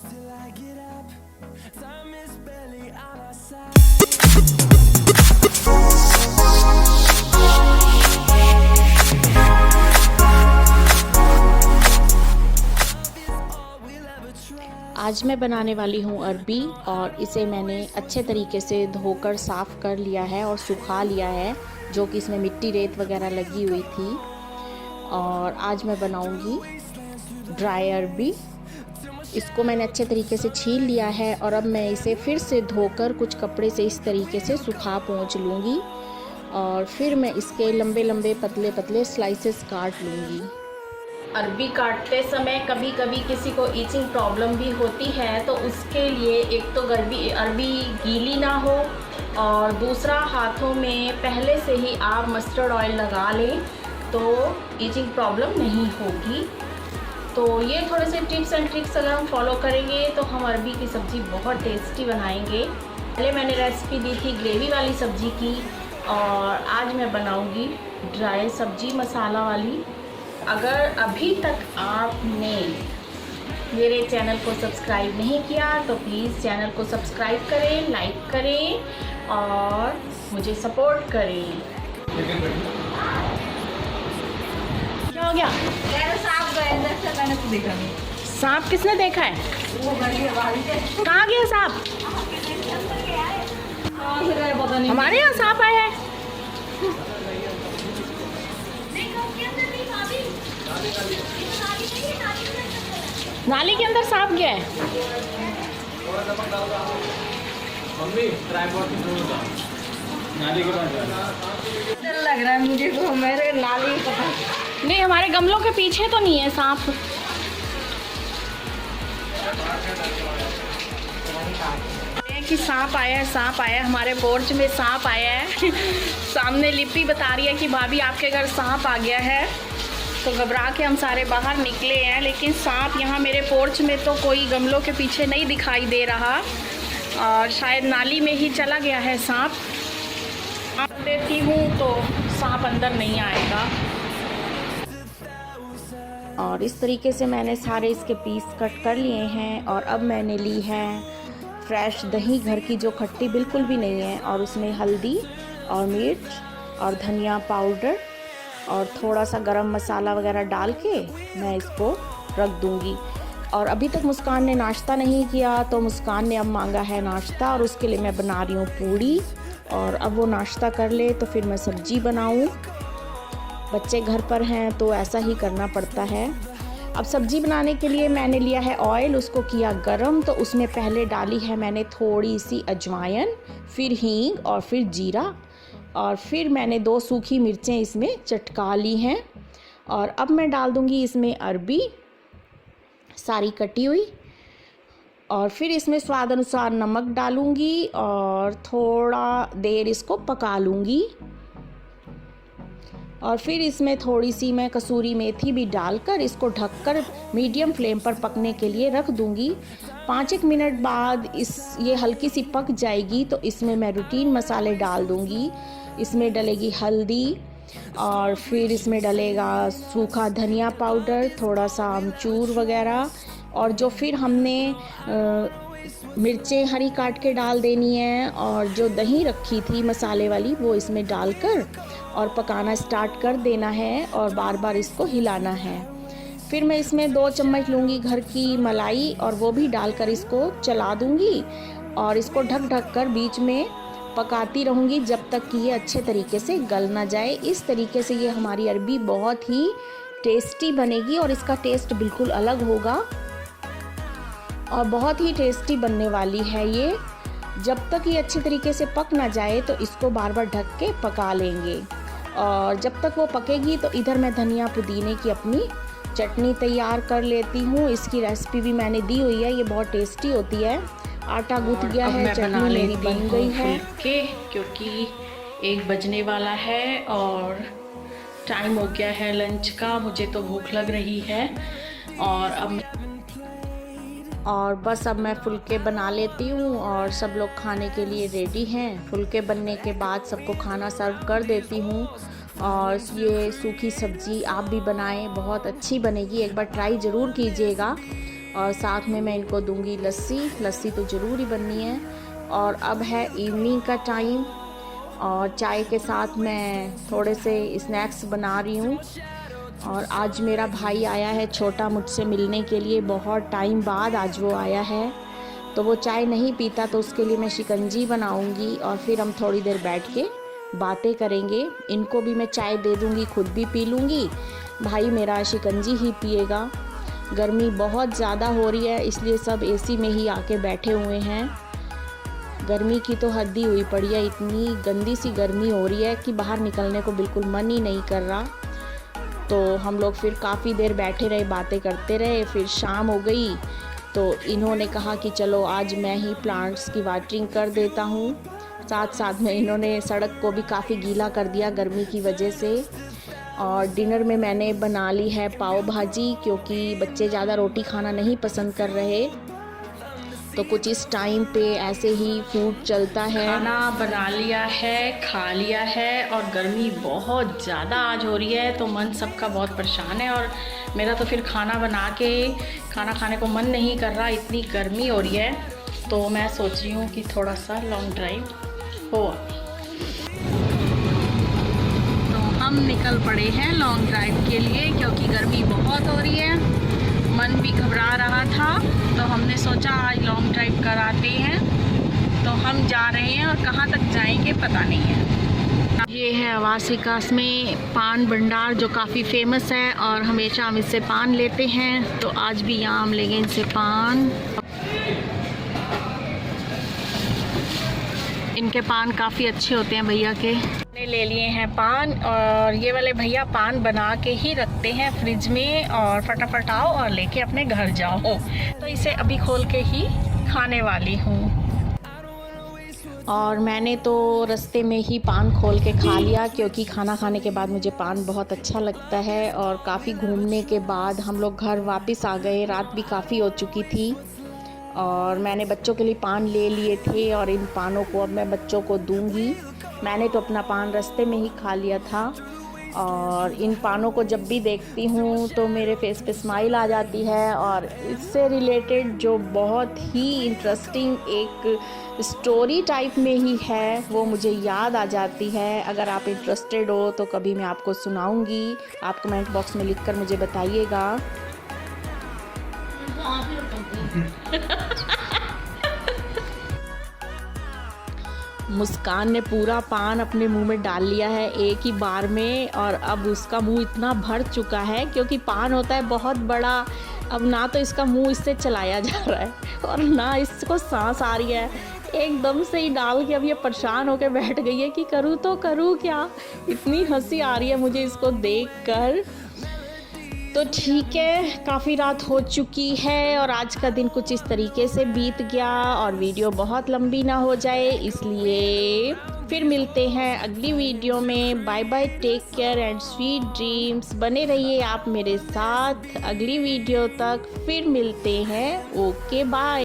आज मैं बनाने वाली हूँ अरबी और इसे मैंने अच्छे तरीके से धोकर साफ़ कर लिया है और सुखा लिया है, जो कि इसमें मिट्टी रेत वगैरह लगी हुई थी। और आज मैं बनाऊँगी ड्राई अरबी। इसको मैंने अच्छे तरीके से छील लिया है और अब मैं इसे फिर से धोकर कुछ कपड़े से इस तरीके से सुखा पोंछ लूँगी और फिर मैं इसके लंबे लंबे पतले पतले स्लाइसेस काट लूँगी। अरबी काटते समय कभी कभी किसी को ईचिंग प्रॉब्लम भी होती है, तो उसके लिए एक तो अरबी गीली ना हो और दूसरा हाथों में पहले से ही आप मस्टर्ड ऑयल लगा लें तो ईचिंग प्रॉब्लम नहीं होगी। तो ये थोड़े से टिप्स एंड ट्रिक्स अगर हम फॉलो करेंगे तो हम अरबी की सब्ज़ी बहुत टेस्टी बनाएंगे। पहले मैंने रेसिपी दी थी ग्रेवी वाली सब्ज़ी की और आज मैं बनाऊँगी ड्राई सब्ज़ी मसाला वाली। अगर अभी तक आपने मेरे चैनल को सब्सक्राइब नहीं किया तो प्लीज़ चैनल को सब्सक्राइब करें, लाइक करें और मुझे सपोर्ट करें। क्या हो गया? सांप गया, मैंने तो देखा नहीं। सांप किसने देखा है? कहाँ गया सांप? हमारे यहाँ सांप आया है। नाली के अंदर सांप गया है। मम्मी नाली के पास लग रहा है मुझे तो मेरे नाली पता नहीं, हमारे गमलों के पीछे तो नहीं है सांप। कि सांप आया है, सांप आया है, हमारे पोर्च में सांप आया है। सामने लिपि बता रही है कि भाभी आपके घर सांप आ गया है। तो घबरा के हम सारे बाहर निकले हैं, लेकिन सांप यहाँ मेरे पोर्च में तो कोई गमलों के पीछे नहीं दिखाई दे रहा और शायद नाली में ही चला गया है सांप। आप देती हूँ तो सांप अंदर नहीं आएगा। और इस तरीके से मैंने सारे इसके पीस कट कर लिए हैं और अब मैंने ली है फ्रेश दही, घर की जो खट्टी बिल्कुल भी नहीं है, और उसमें हल्दी और मिर्च और धनिया पाउडर और थोड़ा सा गरम मसाला वगैरह डाल के मैं इसको रख दूंगी। और अभी तक मुस्कान ने नाश्ता नहीं किया, तो मुस्कान ने अब मांगा है नाश्ता और उसके लिए मैं बना रही हूँ पूड़ी। और अब वो नाश्ता कर ले तो फिर मैं सब्जी बनाऊँ। बच्चे घर पर हैं तो ऐसा ही करना पड़ता है। अब सब्जी बनाने के लिए मैंने लिया है ऑयल, उसको किया गरम, तो उसमें पहले डाली है मैंने थोड़ी सी अजवाइन, फिर हींग और फिर जीरा, और फिर मैंने 2 सूखी मिर्चें इसमें चटका ली हैं। और अब मैं डाल दूंगी इसमें अरबी सारी कटी हुई, और फिर इसमें स्वाद अनुसार नमक डालूंगी और थोड़ा देर इसको पका लूँगी। और फिर इसमें थोड़ी सी मैं कसूरी मेथी भी डालकर इसको ढककर मीडियम फ्लेम पर पकने के लिए रख दूंगी। 5-1 मिनट बाद ये हल्की सी पक जाएगी तो इसमें मैं रूटीन मसाले डाल दूंगी। इसमें डलेगी हल्दी और फिर इसमें डलेगा सूखा धनिया पाउडर, थोड़ा सा अमचूर वगैरह, और जो फिर हमने मिर्चें हरी काट के डाल देनी है और जो दही रखी थी मसाले वाली वो इसमें डालकर और पकाना स्टार्ट कर देना है और बार बार इसको हिलाना है। फिर मैं इसमें 2 चम्मच लूँगी घर की मलाई और वो भी डालकर इसको चला दूँगी और इसको ढक ढक कर बीच में पकाती रहूँगी जब तक कि ये अच्छे तरीके से गल ना जाए। इस तरीके से ये हमारी अरबी बहुत ही टेस्टी बनेगी और इसका टेस्ट बिल्कुल अलग होगा और बहुत ही टेस्टी बनने वाली है ये। जब तक ये अच्छे तरीके से पक ना जाए तो इसको बार बार ढक के पका लेंगे। और जब तक वो पकेगी तो इधर मैं धनिया पुदीने की अपनी चटनी तैयार कर लेती हूँ। इसकी रेसिपी भी मैंने दी हुई है, ये बहुत टेस्टी होती है। आटा गूंथ गया है, चटनी मेरी बन गई है क्योंकि 1 बजने वाला है और टाइम हो गया है लंच का। मुझे तो भूख लग रही है और बस अब मैं फुलके बना लेती हूँ और सब लोग खाने के लिए रेडी हैं। फुलके बनने के बाद सबको खाना सर्व कर देती हूँ। और ये सूखी सब्ज़ी आप भी बनाएं, बहुत अच्छी बनेगी, एक बार ट्राई ज़रूर कीजिएगा। और साथ में मैं इनको दूंगी लस्सी तो ज़रूर ही बननी है। और अब है इवनिंग का टाइम और चाय के साथ मैं थोड़े से स्नैक्स बना रही हूँ। और आज मेरा भाई आया है छोटा मुझसे मिलने के लिए, बहुत टाइम बाद आज वो आया है। तो वो चाय नहीं पीता तो उसके लिए मैं शिकंजी बनाऊंगी और फिर हम थोड़ी देर बैठ के बातें करेंगे। इनको भी मैं चाय दे दूंगी, खुद भी पी लूँगी। भाई मेरा शिकंजी ही पिएगा। गर्मी बहुत ज़्यादा हो रही है इसलिए सब एसी में ही आके बैठे हुए हैं। गर्मी की तो हद ही हुई पड़ी है, इतनी गंदी सी गर्मी हो रही है कि बाहर निकलने को बिल्कुल मन ही नहीं कर रहा। तो हम लोग फिर काफ़ी देर बैठे रहे, बातें करते रहे। फिर शाम हो गई तो इन्होंने कहा कि चलो आज मैं ही प्लांट्स की वाटरिंग कर देता हूँ। साथ साथ में इन्होंने सड़क को भी काफ़ी गीला कर दिया गर्मी की वजह से। और डिनर में मैंने बना ली है पाव भाजी, क्योंकि बच्चे ज़्यादा रोटी खाना नहीं पसंद कर रहे, तो कुछ इस टाइम पे ऐसे ही फूड चलता है। खाना बना लिया है, खा लिया है और गर्मी बहुत ज़्यादा आज हो रही है तो मन सबका बहुत परेशान है। और मेरा तो फिर खाना बना के खाना खाने को मन नहीं कर रहा, इतनी गर्मी हो रही है। तो मैं सोच रही हूँ कि थोड़ा सा लॉन्ग ड्राइव हो। तो हम निकल पड़े हैं लॉन्ग ड्राइव के लिए, क्योंकि गर्मी बहुत हो रही है, मन भी घबरा रहा था। तो हमने सोचा आज लॉन्ग ड्राइव कराते हैं। तो हम जा रहे हैं और कहाँ तक जाएंगे पता नहीं है। ये है आवासिकास में पान भंडार जो काफ़ी फेमस है और हमेशा हम इससे पान लेते हैं। तो आज भी यहाँ हम लेंगे इनसे पान। इनके पान काफ़ी अच्छे होते हैं भैया के। हमने ले लिए हैं पान और ये वाले भैया पान बना के ही रखते हैं फ्रिज में और फटाफट आओ और लेके अपने घर जाओ। तो इसे अभी खोल के ही खाने वाली हूँ। और मैंने तो रास्ते में ही पान खोल के खा लिया, क्योंकि खाना खाने के बाद मुझे पान बहुत अच्छा लगता है। और काफ़ी घूमने के बाद हम लोग घर वापस आ गए, रात भी काफ़ी हो चुकी थी। और मैंने बच्चों के लिए पान ले लिए थे और इन पानों को अब मैं बच्चों को दूंगी। मैंने तो अपना पान रास्ते में ही खा लिया था। और इन पानों को जब भी देखती हूँ तो मेरे फेस पे स्माइल आ जाती है। और इससे रिलेटेड जो बहुत ही इंटरेस्टिंग एक स्टोरी टाइप में ही है वो मुझे याद आ जाती है। अगर आप इंटरेस्टेड हो तो कभी मैं आपको सुनाऊंगी। आप कमेंट बॉक्स में लिखकर मुझे बताइएगा। मुस्कान ने पूरा पान अपने मुंह में डाल लिया है एक ही बार में। और अब उसका मुंह इतना भर चुका है, क्योंकि पान होता है बहुत बड़ा। अब ना तो इसका मुंह इससे चलाया जा रहा है और ना इसको सांस आ रही है। एकदम से ही डाल के अब ये परेशान होकर बैठ गई है कि करूँ तो करूँ क्या। इतनी हंसी आ रही है मुझे इसको देखकर। तो ठीक है, काफ़ी रात हो चुकी है और आज का दिन कुछ इस तरीके से बीत गया और वीडियो बहुत लंबी ना हो जाए, इसलिए फिर मिलते हैं अगली वीडियो में। Bye bye, take care and sweet dreams. बने रहिए आप मेरे साथ अगली वीडियो तक। फिर मिलते हैं। Okay bye.